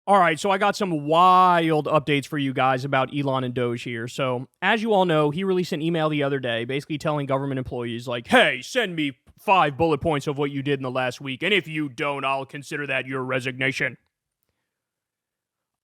All right, so I got some wild updates for you guys about Elon and Doge here. So, as you all know, he released an email the other day basically telling government employees, like, hey, send me 5 bullet points of what you did in the last week, and if you don't, I'll consider that your resignation.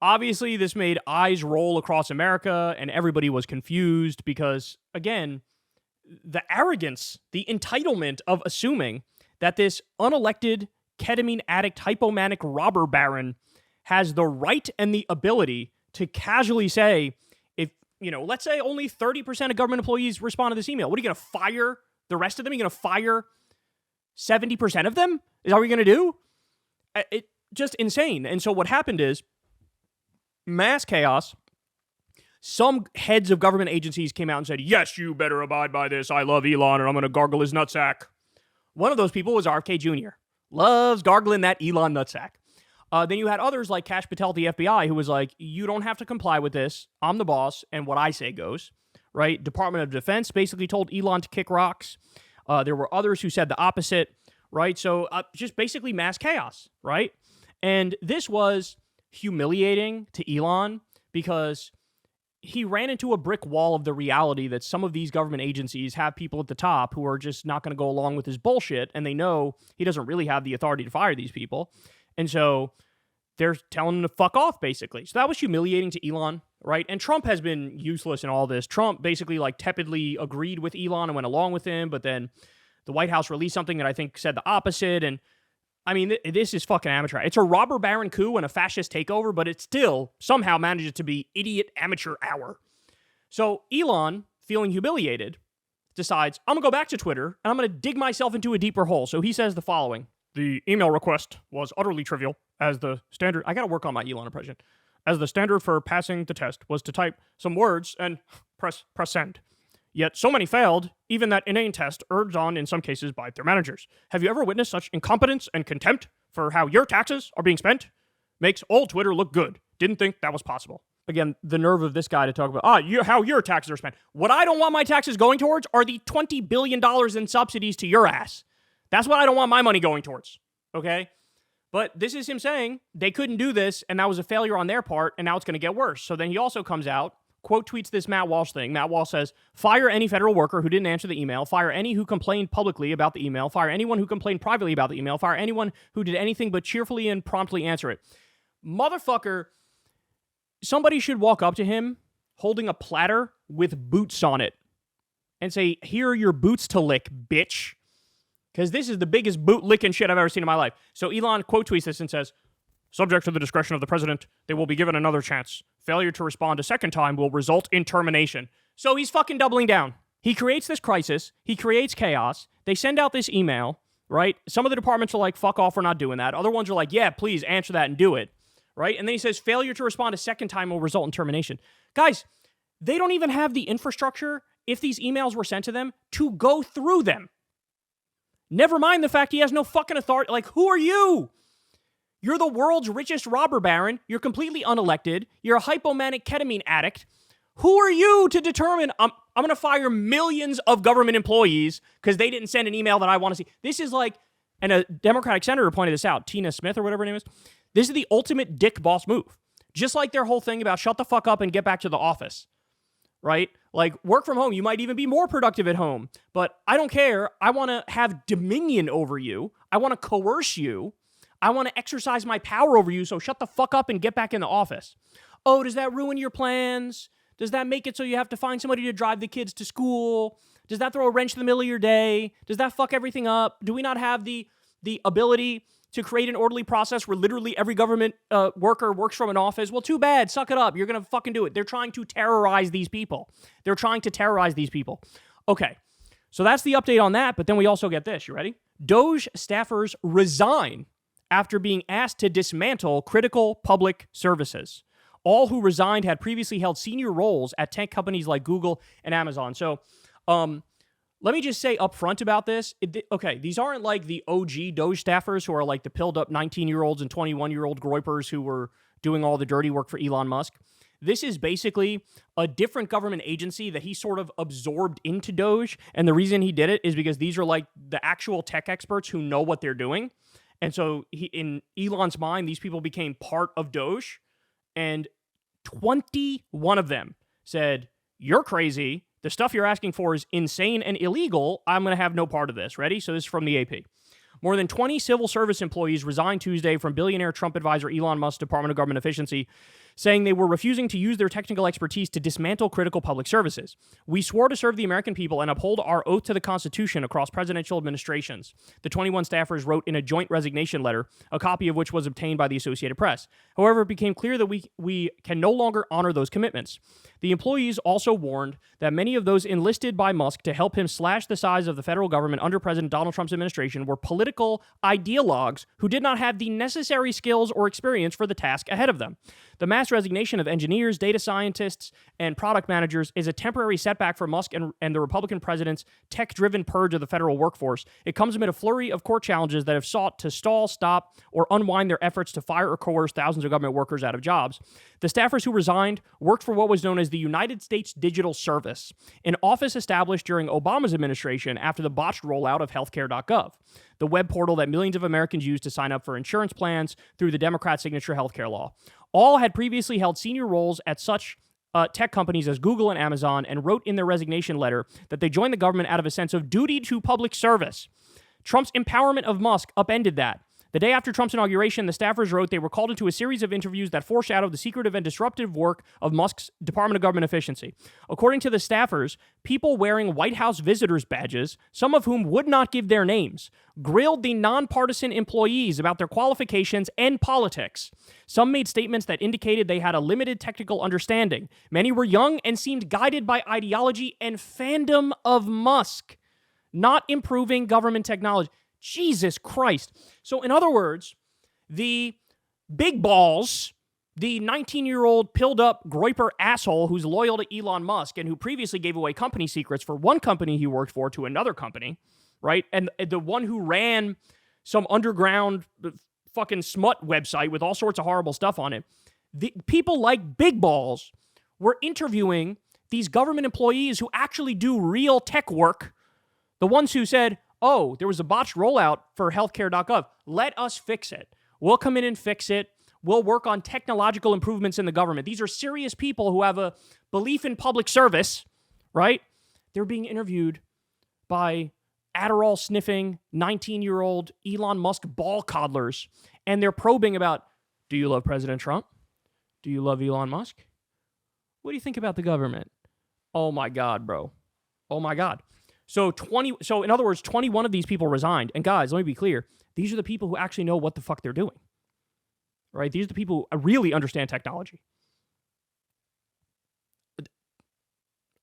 Obviously, this made eyes roll across America, and everybody was confused because, again, the arrogance, the entitlement of assuming that this unelected ketamine addict hypomanic robber baron has the right and the ability to casually say, if, let's say only 30% of government employees respond to this email. What are you going to fire the rest of them? Are you going to fire 70% of them? Is that what you're going to do? It just insane. And so what happened is mass chaos. Some heads of government agencies came out and said, yes, you better abide by this. I love Elon and I'm going to gargle his nutsack. One of those people was RFK Jr. Loves gargling that Elon nutsack. Then you had others like Kash Patel at the FBI who was like, you don't have to comply with this. I'm the boss, and what I say goes, right? Department of Defense basically told Elon to kick rocks. There were others who said the opposite, right? So just basically mass chaos, right? And this was humiliating to Elon because he ran into a brick wall of the reality that some of these government agencies have people at the top who are just not going to go along with his bullshit, and they know he doesn't really have the authority to fire these people. And so they're telling him to fuck off, basically. So that was humiliating to Elon, right? And Trump has been useless in all this. Trump basically tepidly agreed with Elon and went along with him, but then the White House released something that I think said the opposite. And I mean, this is fucking amateur. It's a robber baron coup and a fascist takeover, but it still somehow manages to be idiot amateur hour. So Elon, feeling humiliated, decides, I'm going to go back to Twitter and I'm going to dig myself into a deeper hole. So he says the following. The email request was utterly trivial, as the standard... I gotta work on my Elon impression. As the standard for passing the test was to type some words and press send. Yet so many failed, even that inane test urged on in some cases by their managers. Have you ever witnessed such incompetence and contempt for how your taxes are being spent? Makes old Twitter look good. Didn't think that was possible. Again, the nerve of this guy to talk about, how your taxes are spent. What I don't want my taxes going towards are the $20 billion in subsidies to your ass. That's what I don't want my money going towards, okay? But this is him saying they couldn't do this, and that was a failure on their part, and now it's going to get worse. So then he also comes out, quote tweets this Matt Walsh thing. Matt Walsh says, fire any federal worker who didn't answer the email, fire any who complained publicly about the email, fire anyone who complained privately about the email, fire anyone who did anything but cheerfully and promptly answer it. Motherfucker, somebody should walk up to him holding a platter with boots on it and say, here are your boots to lick, bitch. Because this is the biggest boot-licking shit I've ever seen in my life. So Elon quote tweets this and says, subject to the discretion of the president, they will be given another chance. Failure to respond a second time will result in termination. So he's fucking doubling down. He creates this crisis. He creates chaos. They send out this email, right? Some of the departments are like, fuck off, we're not doing that. Other ones are like, yeah, please answer that and do it, right? And then he says, failure to respond a second time will result in termination. Guys, they don't even have the infrastructure, if these emails were sent to them, to go through them. Never mind the fact he has no fucking authority. Like, who are you? You're the world's richest robber baron. You're completely unelected. You're a hypomanic ketamine addict. Who are you to determine I'm going to fire millions of government employees because they didn't send an email that I want to see? This is like, and a Democratic senator pointed this out, Tina Smith or whatever her name is. This is the ultimate dick boss move. Just like their whole thing about shut the fuck up and get back to the office. Right? Like, work from home. You might even be more productive at home. But I don't care. I want to have dominion over you. I want to coerce you. I want to exercise my power over you, so shut the fuck up and get back in the office. Oh, does that ruin your plans? Does that make it so you have to find somebody to drive the kids to school? Does that throw a wrench in the middle of your day? Does that fuck everything up? Do we not have the ability to create an orderly process where literally every government worker works from an office? Well, too bad. Suck it up. You're going to fucking do it. They're trying to terrorize these people. Okay, so that's the update on that, but then we also get this. You ready? Doge staffers resign after being asked to dismantle critical public services. All who resigned had previously held senior roles at tech companies like Google and Amazon. So, let me just say up front about this. Okay, these aren't like the OG Doge staffers who are like the pilled up 19-year-olds and 21-year-old groypers who were doing all the dirty work for Elon Musk. This is basically a different government agency that he sort of absorbed into Doge. And the reason he did it is because these are like the actual tech experts who know what they're doing. And so in Elon's mind, these people became part of Doge, and 21 of them said, "You're crazy. The stuff you're asking for is insane and illegal. I'm going to have no part of this." Ready? So this is from the AP. More than 20 civil service employees resigned Tuesday from billionaire Trump advisor Elon Musk's Department of Government Efficiency, saying they were refusing to use their technical expertise to dismantle critical public services. "We swore to serve the American people and uphold our oath to the Constitution across presidential administrations," the 21 staffers wrote in a joint resignation letter, a copy of which was obtained by the Associated Press. However, it became clear that we can no longer honor those commitments. The employees also warned that many of those enlisted by Musk to help him slash the size of the federal government under President Donald Trump's administration were political ideologues who did not have the necessary skills or experience for the task ahead of them. The mass resignation of engineers, data scientists, and product managers is a temporary setback for Musk and the Republican president's tech-driven purge of the federal workforce. It comes amid a flurry of court challenges that have sought to stall, stop, or unwind their efforts to fire or coerce thousands of government workers out of jobs. The staffers who resigned worked for what was known as the United States Digital Service, an office established during Obama's administration after the botched rollout of healthcare.gov, the web portal that millions of Americans use to sign up for insurance plans through the Democrat signature healthcare law. All had previously held senior roles at such tech companies as Google and Amazon, and wrote in their resignation letter that they joined the government out of a sense of duty to public service. Trump's empowerment of Musk upended that. The day after Trump's inauguration, the staffers wrote they were called into a series of interviews that foreshadowed the secretive and disruptive work of Musk's Department of Government Efficiency. According to the staffers, people wearing White House visitors badges, some of whom would not give their names, grilled the nonpartisan employees about their qualifications and politics. Some made statements that indicated they had a limited technical understanding. Many were young and seemed guided by ideology and fandom of Musk, not improving government technology. Jesus Christ. So in other words, the big balls, the 19-year-old pilled-up Groiper asshole who's loyal to Elon Musk and who previously gave away company secrets for one company he worked for to another company, right? And the one who ran some underground fucking smut website with all sorts of horrible stuff on it. The people like big balls were interviewing these government employees who actually do real tech work, the ones who said, "Oh, there was a botched rollout for healthcare.gov. Let us fix it. We'll come in and fix it. We'll work on technological improvements in the government." These are serious people who have a belief in public service, right? They're being interviewed by Adderall-sniffing 19-year-old Elon Musk ball coddlers, and they're probing about, do you love President Trump? Do you love Elon Musk? What do you think about the government? Oh my God, bro. Oh my God. So in other words, 21 of these people resigned. And guys, let me be clear. These are the people who actually know what the fuck they're doing. Right? These are the people who really understand technology.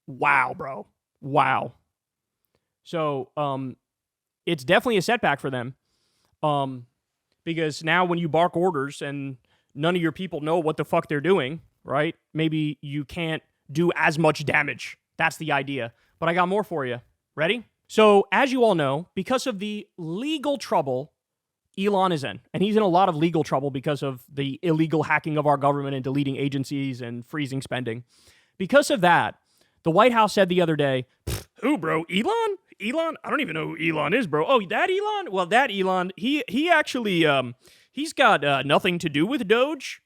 Wow, bro. Wow. So it's definitely a setback for them. Because now when you bark orders and none of your people know what the fuck they're doing, right? Maybe you can't do as much damage. That's the idea. But I got more for you. Ready? So, as you all know, because of the legal trouble Elon is in, and he's in a lot of legal trouble because of the illegal hacking of our government and deleting agencies and freezing spending. Because of that, the White House said the other day, "Who, bro? Elon? Elon? I don't even know who Elon is, bro. Oh, that Elon? Well, that Elon, he actually, he's got nothing to do with Doge.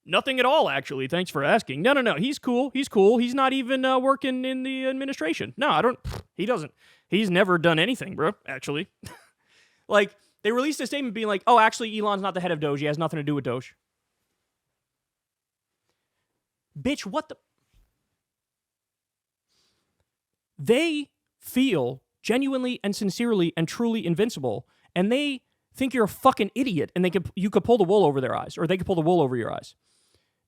Nothing at all, actually. Thanks for asking. No. He's cool. He's not even working in the administration. No, he doesn't. He's never done anything, bro, actually." Like, they released a statement being like, "Oh, actually, Elon's not the head of Doge. He has nothing to do with Doge." Bitch, what the? They feel genuinely and sincerely and truly invincible, and they think you're a fucking idiot, and you could pull the wool over their eyes, or they could pull the wool over your eyes.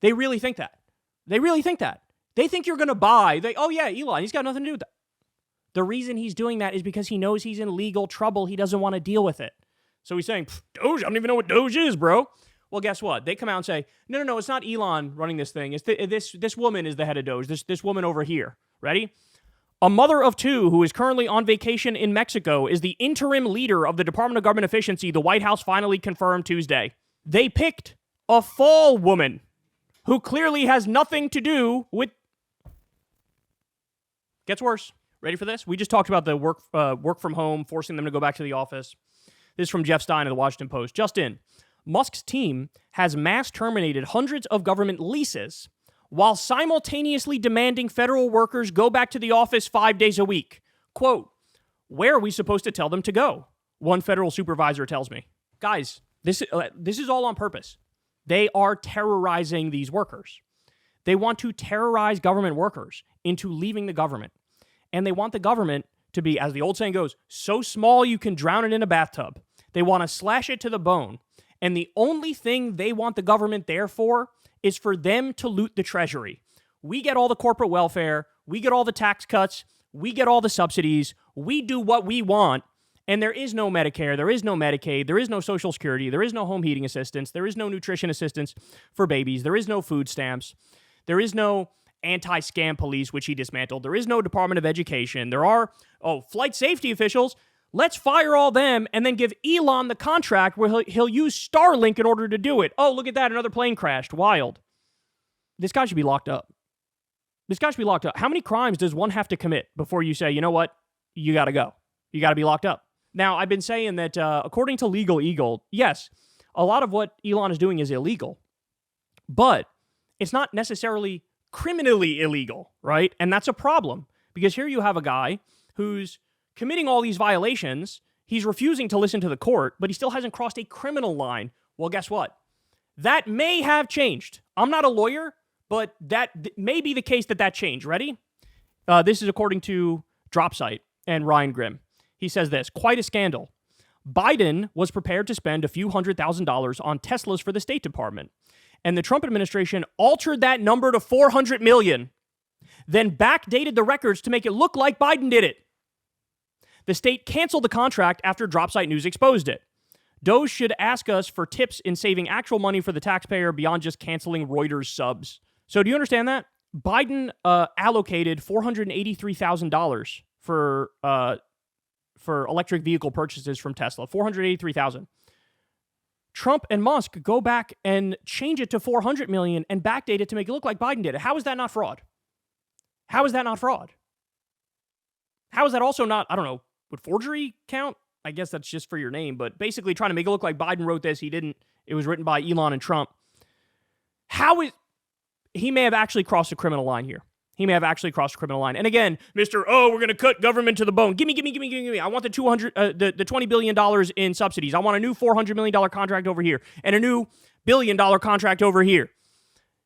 They really think that. They really think that. They think you're going to buy. Oh, yeah, Elon, he's got nothing to do with that. The reason he's doing that is because he knows he's in legal trouble. He doesn't want to deal with it. So he's saying, "Doge, I don't even know what Doge is, bro." Well, guess what? They come out and say, no, it's not Elon running this thing. It's this woman is the head of Doge. This woman over here. Ready? A mother of two who is currently on vacation in Mexico is the interim leader of the Department of Government Efficiency, the White House finally confirmed Tuesday. They picked a fall woman who clearly has nothing to do with... Gets worse. Ready for this? We just talked about the work from home, forcing them to go back to the office. This is from Jeff Stein of the Washington Post. Just in, Musk's team has mass terminated hundreds of government leases while simultaneously demanding federal workers go back to the office 5 days a week. Quote, where are we supposed to tell them to go? One federal supervisor tells me. Guys, this is all on purpose. They are terrorizing these workers. They want to terrorize government workers into leaving the government. And they want the government to be, as the old saying goes, so small you can drown it in a bathtub. They want to slash it to the bone. And the only thing they want the government there for is for them to loot the treasury. We get all the corporate welfare. We get all the tax cuts. We get all the subsidies. We do what we want. And there is no Medicare, there is no Medicaid, there is no Social Security, there is no home heating assistance, there is no nutrition assistance for babies, there is no food stamps, there is no anti-scam police, which he dismantled, there is no Department of Education, there are, flight safety officials. Let's fire all them and then give Elon the contract where he'll use Starlink in order to do it. Oh, look at that, another plane crashed, wild. This guy should be locked up. This guy should be locked up. How many crimes does one have to commit before you say, you know what, you gotta go? You gotta be locked up. Now, I've been saying that according to Legal Eagle, yes, a lot of what Elon is doing is illegal, but it's not necessarily criminally illegal, right? And that's a problem because here you have a guy who's committing all these violations. He's refusing to listen to the court, but he still hasn't crossed a criminal line. Well, guess what? That may have changed. I'm not a lawyer, but that may be the case that changed. Ready? This is according to Dropsite and Ryan Grimm. He says this, quite a scandal. Biden was prepared to spend a few $100,000 on Teslas for the State Department, and the Trump administration altered that number to $400 million, then backdated the records to make it look like Biden did it. The state canceled the contract after Dropsite News exposed it. Doge should ask us for tips in saving actual money for the taxpayer beyond just canceling Reuters subs. So do you understand that? Biden allocated $483,000 for electric vehicle purchases from Tesla, $483,000. Trump and Musk go back and change it to $400 million and backdate it to make it look like Biden did it. How is that not fraud? How is that not fraud? How is that also not, I don't know, would forgery count? I guess that's just for your name, but basically trying to make it look like Biden wrote this. He didn't. It was written by Elon and Trump. He may have actually crossed a criminal line here. He may have actually crossed a criminal line. And again, we're going to cut government to the bone. Give me. I want the $20 billion in subsidies. I want a new $400 million contract over here and a new $1 billion contract over here.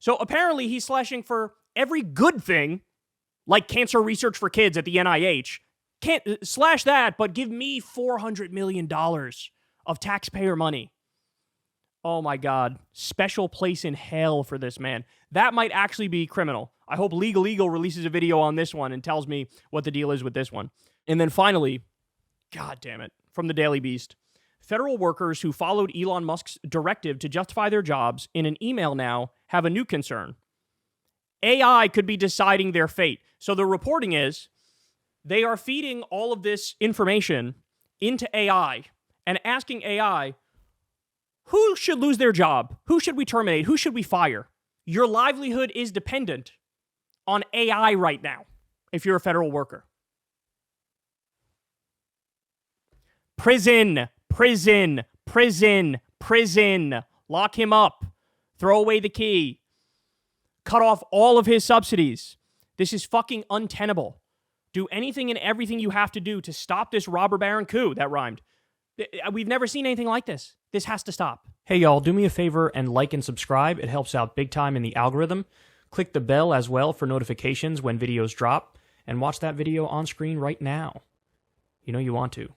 So apparently he's slashing for every good thing, like cancer research for kids at the NIH. Can't slash that, but give me $400 million of taxpayer money. Oh my God. Special place in hell for this man. That might actually be criminal. I hope Legal Eagle releases a video on this one and tells me what the deal is with this one. And then finally, God damn it, from the Daily Beast. Federal workers who followed Elon Musk's directive to justify their jobs in an email now have a new concern. AI could be deciding their fate. So the reporting is they are feeding all of this information into AI and asking AI, who should lose their job? Who should we terminate? Who should we fire? Your livelihood is dependent on AI right now if you're a federal worker. Prison. Lock him up. Throw away the key. Cut off all of his subsidies. This is fucking untenable. Do anything and everything you have to do to stop this robber baron coup. That rhymed. We've never seen anything like this. This has to stop. Hey, y'all, do me a favor and like and subscribe. It helps out big time in the algorithm. Click the bell as well for notifications when videos drop. And watch that video on screen right now. You know you want to.